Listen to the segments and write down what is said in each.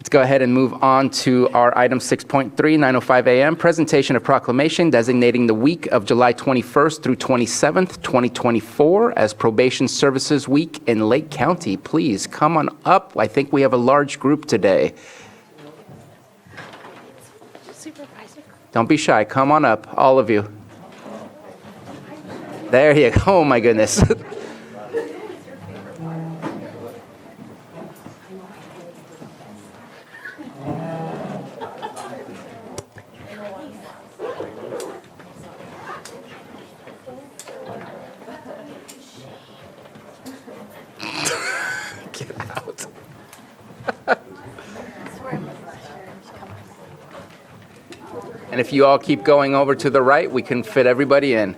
Let's go ahead and move on to our item 6.3, 9:05 a.m., presentation of proclamation designating the week of July 21st through 27th, 2024 as Probation Services Week in Lake County. Please come on up. I think we have a large group today. Supervisor. Don't be shy. Come on up, all of you. There you go. Oh, my goodness. Get out. And if you all keep going over to the right, we can fit everybody in.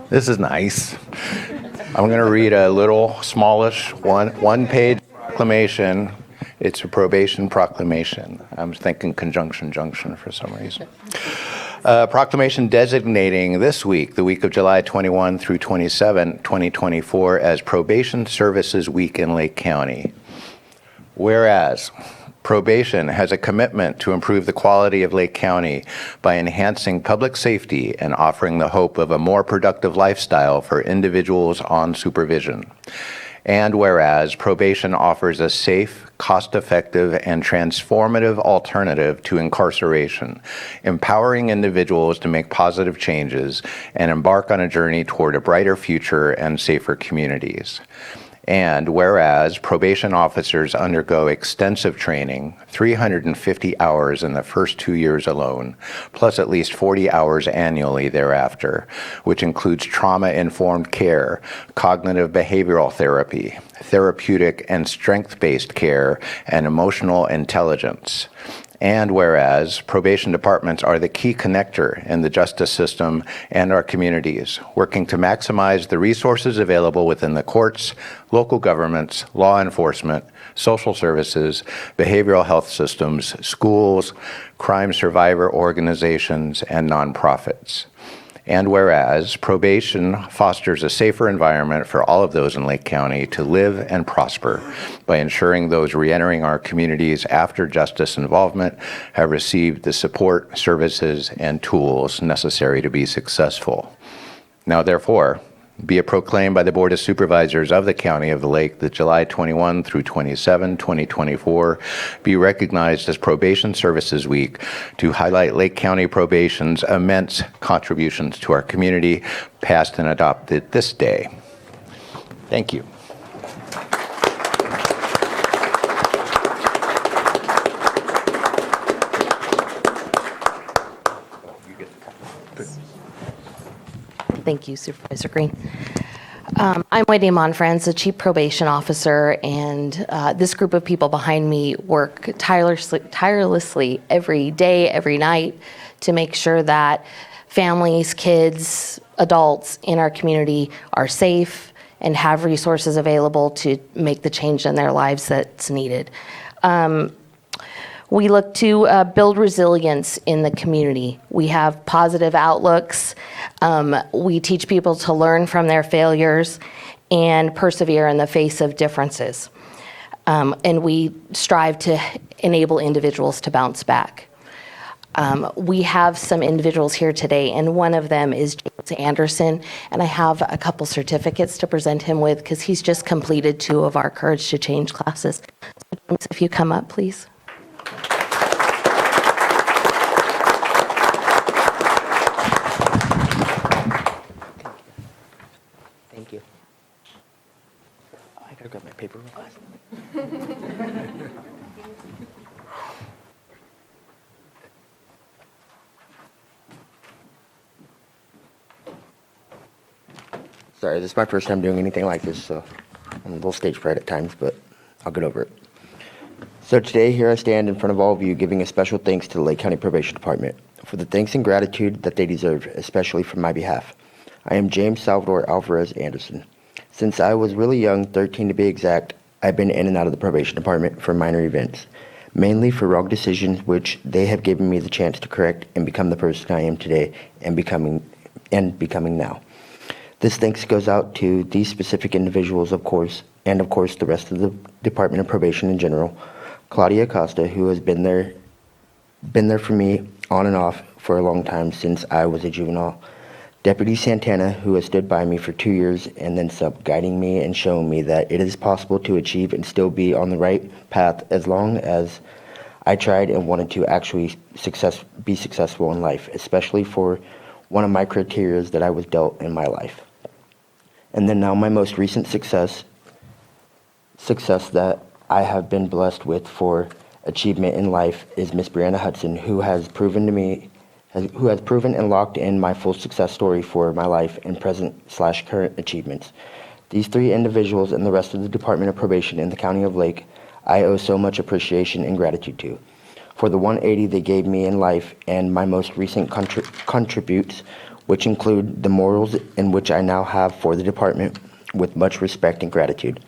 This is nice. I'm going to read a little smallish one-page proclamation. It's a probation proclamation. I'm thinking conjunction junction for some reason. Proclamation designating this week, the week of July 21 through 27, 2024, as Probation Services Week in Lake County. Whereas Probation has a commitment to improve the quality of Lake County by enhancing public safety and offering the hope of a more productive lifestyle for individuals on supervision. And whereas Probation offers a safe, cost-effective, and transformative alternative to incarceration, empowering individuals to make positive changes and embark on a journey toward a brighter future and safer communities. And whereas probation officers undergo extensive training, 350 hours in the first 2 years alone, plus at least 40 hours annually thereafter, which includes trauma-informed care, cognitive behavioral therapy, therapeutic and strength-based care, and emotional intelligence. And whereas probation departments are the key connector in the justice system and our communities, working to maximize the resources available within the courts, local governments, law enforcement, social services, behavioral health systems, schools, crime survivor organizations, and nonprofits. And whereas probation fosters a safer environment for all of those in Lake County to live and prosper by ensuring those reentering our communities after justice involvement have received the support, services, and tools necessary to be successful. Now, therefore, be it proclaimed by the Board of Supervisors of the County of the Lake that July 21 through 27, 2024 be recognized as Probation Services Week to highlight Lake County Probation's immense contributions to our community, passed and adopted this day. Thank you. Thank you, Supervisor Green. I'm Wendy Monfrance, the Chief Probation Officer, and this group of people behind me work tirelessly every day, every night to make sure that families, kids, adults in our community are safe and have resources available to make the change in their lives that's needed. We look to build resilience in the community. We have positive outlooks. We teach people to learn from their failures and persevere in the face of differences. And we strive to enable individuals to bounce back. We have some individuals here today, and one of them is James Anderson, and I have a couple certificates to present him with because he's just completed 2 of our Courage to Change classes. So James, if you come up, please. Thank you. I gotta grab my paper real fast. Sorry, this is my first time doing anything like this, so I'm a little stage fright at times, but I'll get over it. So today, here I stand in front of all of you giving a special thanks to the Lake County Probation Department for the thanks and gratitude that they deserve, especially from my behalf. I am James Salvador Alvarez Anderson. Since I was really young, 13 to be exact, I've been in and out of the probation department for minor events, mainly for wrong decisions which they have given me the chance to correct and become the person I am today and becoming now. This thanks goes out to these specific individuals, of course, and of course the rest of the Department of Probation in general. Claudia Acosta, who has been there for me on and off for a long time since I was a juvenile. Deputy Santana, who has stood by me for 2 years and then guiding me and showing me that it is possible to achieve and still be on the right path as long as I tried and wanted to actually be successful in life, especially for one of my criteria that I was dealt in my life. And then now my most recent success that I have been blessed with for achievement in life is Miss Brianna Hudson, who has proven and locked in my full success story for my life and present/current achievements. These three individuals and the rest of the Department of Probation in the County of Lake, I owe so much appreciation and gratitude to. For the 180 they gave me in life and my most recent contributes, which include the morals in which I now have for the department, with much respect and gratitude.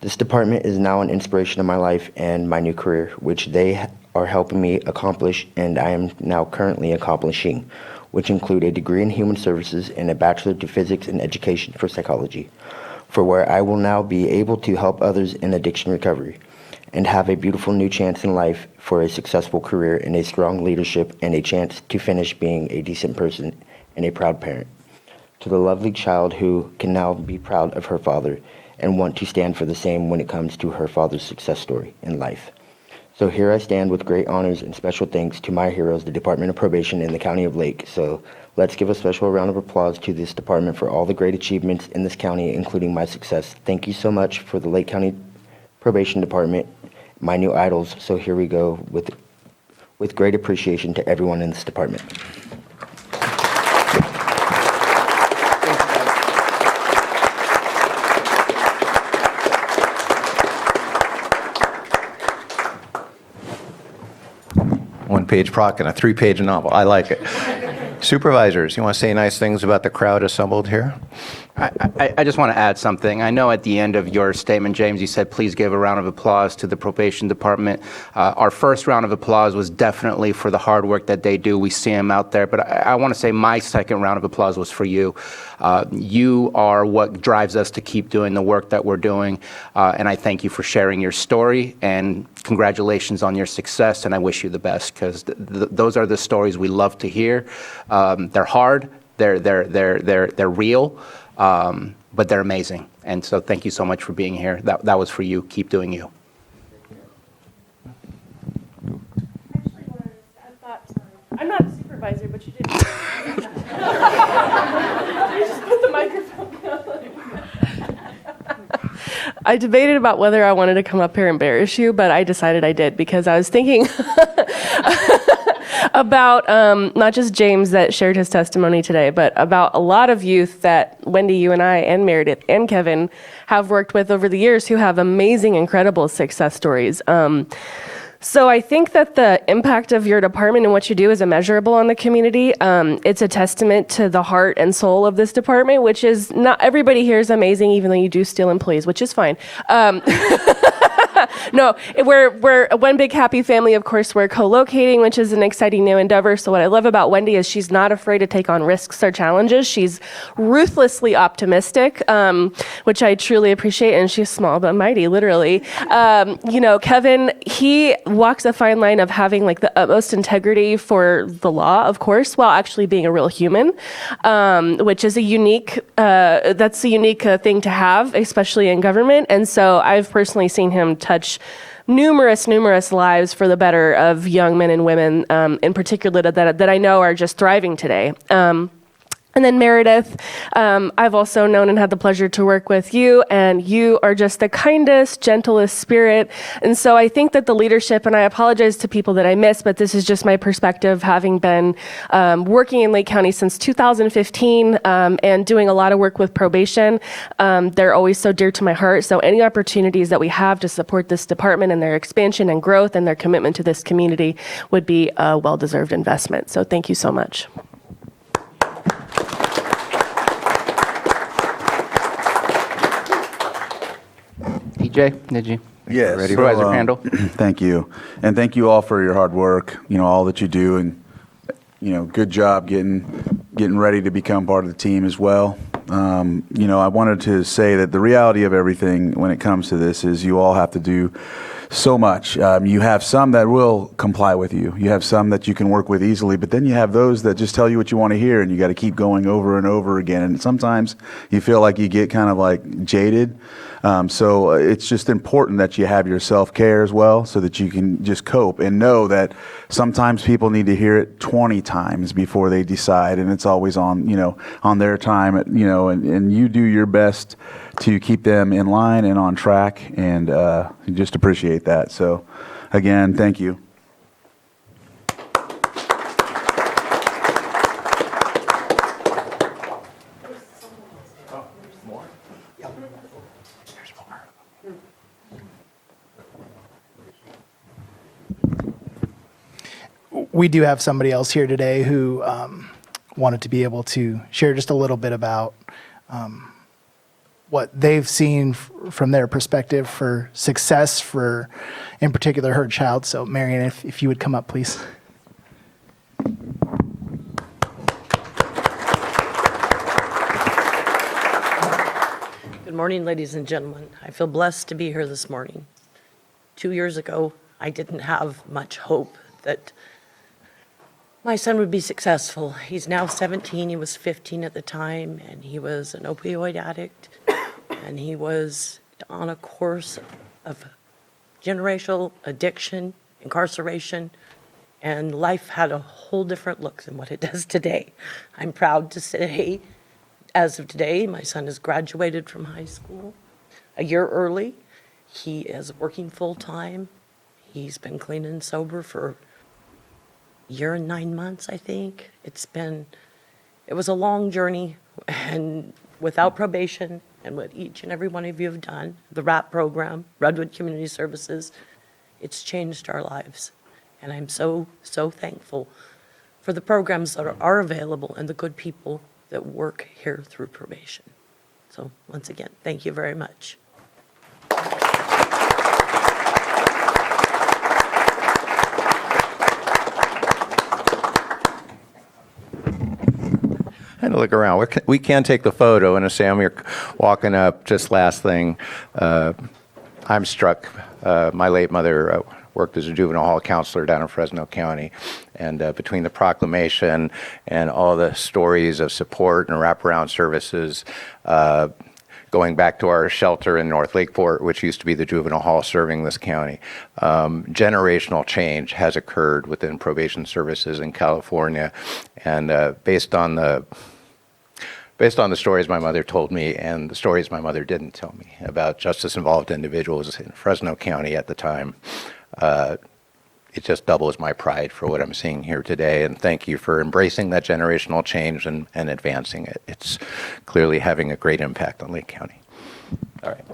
This department is now an inspiration of my life and my new career, which they are helping me accomplish and I am now currently accomplishing, which include a degree in human services and a bachelor of physics and education for psychology, for where I will now be able to help others in addiction recovery and have a beautiful new chance in life for a successful career and a strong leadership and a chance to finish being a decent person and a proud parent. To the lovely child who can now be proud of her father and want to stand for the same when it comes to her father's success story in life. So here I stand with great honors and special thanks to my heroes, the Department of Probation in the County of Lake. So let's give a special round of applause to this department for all the great achievements in this county, including my success. Thank you so much for the Lake County Probation Department, my new idols. So here we go with great appreciation to everyone in this department. One-page proc and a 3-page novel. I like it. Supervisors, you want to say nice things about the crowd assembled here? I just want to add something. I know at the end of your statement, James, you said please give a round of applause to the probation department. Our first round of applause was definitely for the hard work that they do. We see them out there. But I want to say my second round of applause was for you. You are what drives us to keep doing the work that we're doing. And I thank you for sharing your story. And congratulations on your success. And I wish you the best, because those are the stories we love to hear. They're hard. They're real. But they're amazing. And so thank you so much for being here. That was for you. Keep doing you. I'm not a supervisor, but you did. You just put the microphone down. I debated about whether I wanted to come up here and embarrass you, but I decided I did because I was thinking about not just James that shared his testimony today, but about a lot of youth that Wendy, you and I, and Meredith, and Kevin have worked with over the years who have amazing, incredible success stories. So I think that the impact of your department and what you do is immeasurable on the community. It's a testament to the heart and soul of this department, which is not everybody here is amazing, even though you do steal employees, which is fine. No, we're one big happy family. Of course, we're co-locating, which is an exciting new endeavor. So what I love about Wendy is she's not afraid to take on risks or challenges. She's ruthlessly optimistic, which I truly appreciate. And she's small but mighty, literally. Kevin, he walks a fine line of having like the utmost integrity for the law, of course, while actually being a real human, which is a unique thing to have, especially in government. And so I've personally seen him touch numerous lives for the better of young men and women, in particular that I know are just thriving today. And then Meredith, I've also known and had the pleasure to work with you, and you are just the kindest, gentlest spirit. And so I think that the leadership, and I apologize to people that I missed, but this is just my perspective, having been working in Lake County since 2015 and doing a lot of work with probation. They're always so dear to my heart. So any opportunities that we have to support this department and their expansion and growth and their commitment to this community would be a well-deserved investment. So thank you so much. Jay, did you? Yes. Ready, Supervisor Crandall? Thank you. And thank you all for your hard work, all that you do, and, good job getting ready to become part of the team as well. I wanted to say that the reality of everything when it comes to this is you all have to do so much. You have some that will comply with you. You have some that you can work with easily, but then you have those that just tell you what you want to hear, and you got to keep going over and over again. And sometimes you feel like you get kind of like jaded. So it's just important that you have your self-care as well so that you can just cope and know that sometimes people need to hear it 20 times before they decide, and it's always on their time, and you do your best to keep them in line and on track, and just appreciate that. So again, thank you. We do have somebody else here today who wanted to be able to share just a little bit about what they've seen from their perspective for success for, in particular, her child. So, Marion, if you would come up, please. Good morning, ladies and gentlemen. I feel blessed to be here this morning. 2 years ago, I didn't have much hope that my son would be successful. He's now 17. He was 15 at the time, and he was an opioid addict, and he was on a course of generational addiction, incarceration, and life had a whole different look than what it does today. I'm proud to say, as of today, my son has graduated from high school a year early. He is working full-time. He's been clean and sober for year and 9 months, I think. It was a long journey, and without probation and what each and every one of you have done, the RAP program, Redwood Community Services, it's changed our lives. And I'm so, so thankful for the programs that are available and the good people that work here through probation. So once again, thank you very much. And look around. We can take the photo. And as Sam, you're walking up, just last thing, I'm struck. My late mother worked as a juvenile hall counselor down in Fresno County. And between the proclamation and all the stories of support and wraparound services, going back to our shelter in North Lakeport, which used to be the juvenile hall serving this county, generational change has occurred within probation services in California. And based on the stories my mother told me and the stories my mother didn't tell me about justice-involved individuals in Fresno County at the time, it just doubles my pride for what I'm seeing here today. And thank you for embracing that generational change and advancing it. It's clearly having a great impact on Lake County. All right.